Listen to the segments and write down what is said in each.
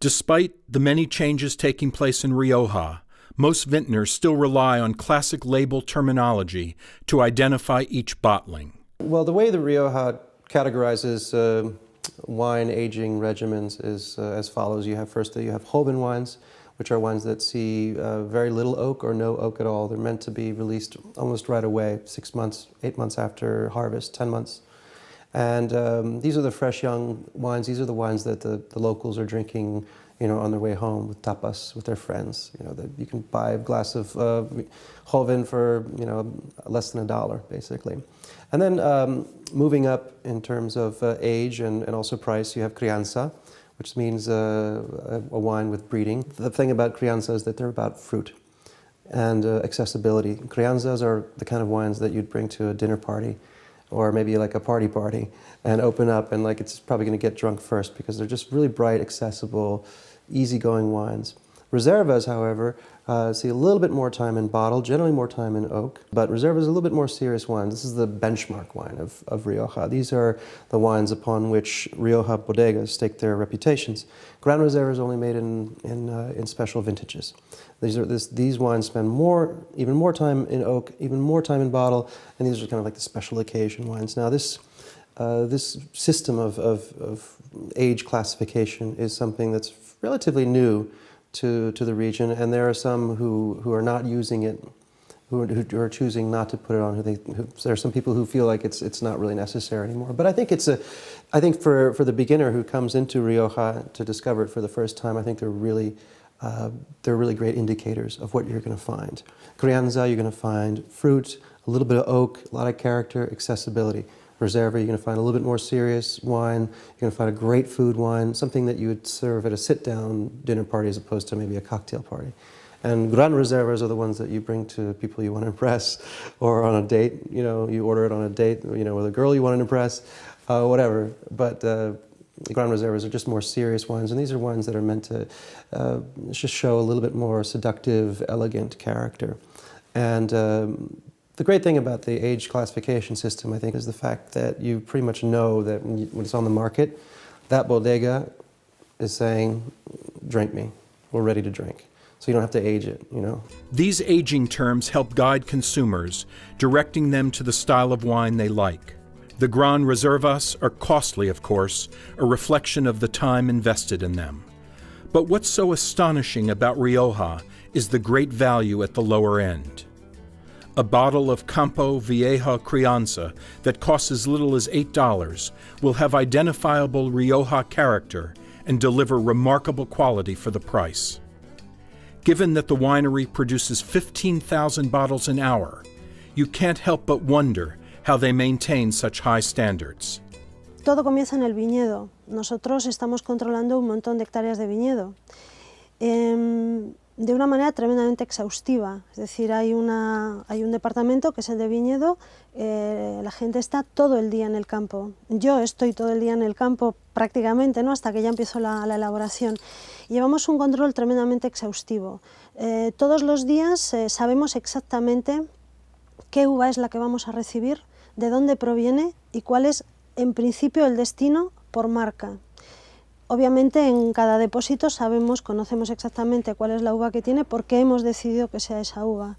Despite the many changes taking place in Rioja, most vintners still rely on classic label terminology to identify each bottling. Well, the way the Rioja categorizes wine aging regimens is as follows. You have Joven wines, which are wines that see very little oak or no oak at all. They're meant to be released almost right away, 6 months, 8 months after harvest, 10 months. And these are the fresh young wines. These are the wines that the locals are drinking, on their way home with tapas, with their friends. That you can buy a glass of Joven for, less than $1, basically. And then moving up in terms of age and also price, you have Crianza, which means a wine with breeding. The thing about Crianza is that they're about fruit and accessibility. Crianzas are the kind of wines that you'd bring to a dinner party or maybe like a party and open up and it's probably going to get drunk first because they're just really bright, accessible, easygoing wines. Reservas, however, see a little bit more time in bottle, generally more time in oak, but Reserva is a little bit more serious wine. This is the benchmark wine of Rioja. These are the wines upon which Rioja bodegas stake their reputations. Gran Reserva is only made in special vintages. These wines spend even more time in oak, even more time in bottle, and these are kind of like the special occasion wines. Now this system of age classification is something that's relatively new to the region, and there are some who are not using it, who are choosing not to put it on. There are some people who feel like it's not really necessary anymore. But I think for the beginner who comes into Rioja to discover it for the first time, I think they're really great indicators of what you're going to find. Crianza, you're going to find fruit, a little bit of oak, a lot of character, accessibility. Reserva, you're going to find a little bit more serious wine. You're going to find a great food wine, something that you would serve at a sit-down dinner party as opposed to maybe a cocktail party. And Gran Reservas are the ones that you bring to people you want to impress, or on a date. You order it on a date, with a girl you want to impress, whatever. But Gran Reservas are just more serious wines, and these are wines that are meant to just show a little bit more seductive, elegant character. And the great thing about the age classification system, I think, is the fact that you pretty much know that when it's on the market, that bodega is saying, drink me, we're ready to drink. So you don't have to age it, These aging terms help guide consumers, directing them to the style of wine they like. The Gran Reservas are costly, of course, a reflection of the time invested in them. But what's so astonishing about Rioja is the great value at the lower end. A bottle of Campo Viejo Crianza that costs as little as $8 will have identifiable Rioja character and deliver remarkable quality for the price. Given that the winery produces 15,000 bottles an hour, you can't help but wonder how they maintain such high standards. Todo comienza en el viñedo. Nosotros estamos controlando un montón de hectáreas de viñedo. De una manera tremendamente exhaustiva, es decir, hay un departamento que es el de viñedo, la gente está todo el día en el campo, yo estoy todo el día en el campo prácticamente, hasta que ya empiezo la elaboración. Llevamos un control tremendamente exhaustivo, todos los días sabemos exactamente qué uva es la que vamos a recibir, de dónde proviene y cuál es en principio el destino por marca. Obviamente en cada depósito conocemos exactamente cuál es la uva que tiene, por qué hemos decidido que sea esa uva.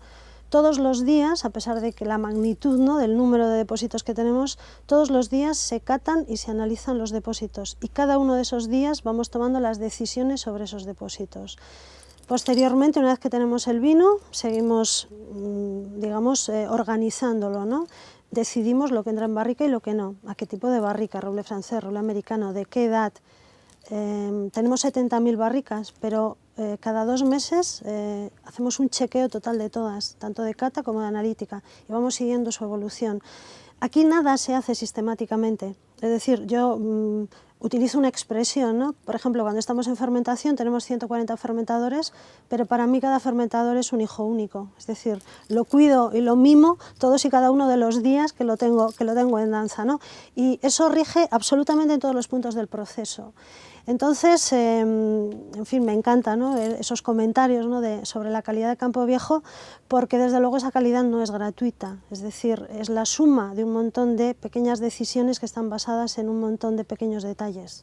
Todos los días, a pesar de que la magnitud del número de depósitos que tenemos, todos los días se catan y se analizan los depósitos y cada uno de esos días vamos tomando las decisiones sobre esos depósitos. Posteriormente, una vez que tenemos el vino, seguimos, organizándolo, Decidimos lo que entra en barrica y lo que no, a qué tipo de barrica, roble francés, roble americano, de qué edad. Tenemos 70.000 barricas, pero cada 2 meses hacemos un chequeo total de todas, tanto de cata como de analítica, y vamos siguiendo su evolución. Aquí nada se hace sistemáticamente, es decir, yo utilizo una expresión, Por ejemplo, cuando estamos en fermentación tenemos 140 fermentadores, pero para mí cada fermentador es un hijo único, es decir, lo cuido y lo mimo todos y cada uno de los días que lo tengo en danza, Y eso rige absolutamente en todos los puntos del proceso. Entonces, en fin, me encanta esos comentarios sobre la calidad de Campo Viejo, porque desde luego esa calidad no es gratuita, es decir, es la suma de un montón de pequeñas decisiones que están basadas en un montón de pequeños detalles.